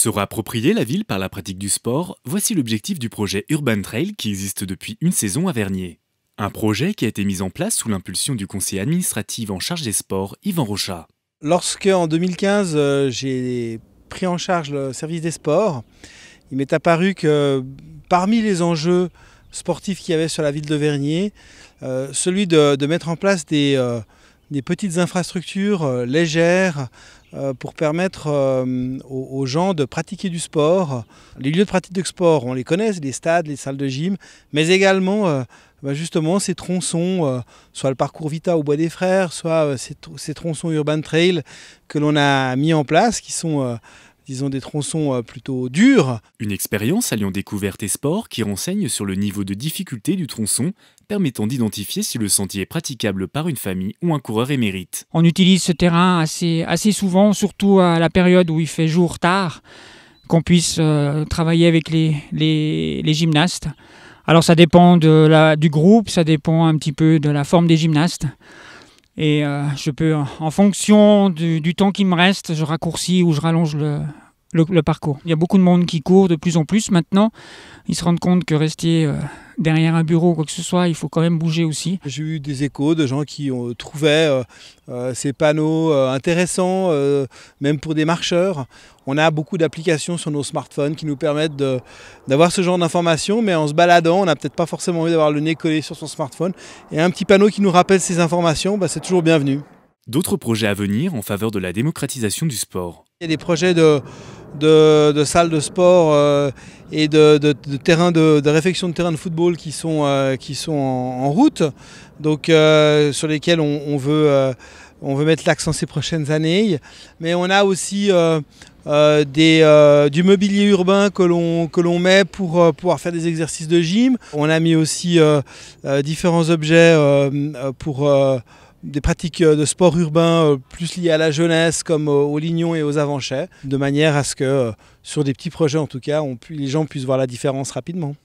Se réapproprier la ville par la pratique du sport, voici l'objectif du projet Urban Trail qui existe depuis une saison à Vernier. Un projet qui a été mis en place sous l'impulsion du conseiller administratif en charge des sports, Yvan Rochat. Lorsque, en 2015, j'ai pris en charge le service des sports, il m'est apparu que parmi les enjeux sportifs qu'il y avait sur la ville de Vernier, celui de mettre en place des petites infrastructures légères pour permettre aux gens de pratiquer du sport. Les lieux de pratique de sport, on les connaît, les stades, les salles de gym, mais également justement ces tronçons, soit le parcours Vita au Bois des Frères, soit ces tronçons Urban Trail que l'on a mis en place, qui sont disons des tronçons plutôt durs. Une expérience alliant découverte et sport qui renseigne sur le niveau de difficulté du tronçon, permettant d'identifier si le sentier est praticable par une famille ou un coureur émérite. On utilise ce terrain assez souvent, surtout à la période où il fait jour tard, qu'on puisse travailler avec les gymnastes. Alors ça dépend du groupe, ça dépend un petit peu de la forme des gymnastes. Et je peux, en fonction du temps qui me reste, je raccourcis ou je rallonge le parcours. Il y a beaucoup de monde qui court de plus en plus maintenant. Ils se rendent compte que rester derrière un bureau ou quoi que ce soit, il faut quand même bouger aussi. J'ai eu des échos de gens qui trouvaient ces panneaux intéressants, même pour des marcheurs. On a beaucoup d'applications sur nos smartphones qui nous permettent d'avoir ce genre d'informations, mais en se baladant, on n'a peut-être pas forcément envie d'avoir le nez collé sur son smartphone. Et un petit panneau qui nous rappelle ces informations, c'est toujours bienvenu. D'autres projets à venir en faveur de la démocratisation du sport. Il y a des projets de salles de sport et de réfection de terrains de football qui sont en route, donc sur lesquels on veut mettre l'accent ces prochaines années. Mais on a aussi du mobilier urbain que l'on met pour pouvoir faire des exercices de gym. On a mis aussi différents objets pour des pratiques de sport urbain plus liées à la jeunesse, comme aux lignons et aux avanchets, de manière à ce que, sur des petits projets en tout cas, les gens puissent voir la différence rapidement.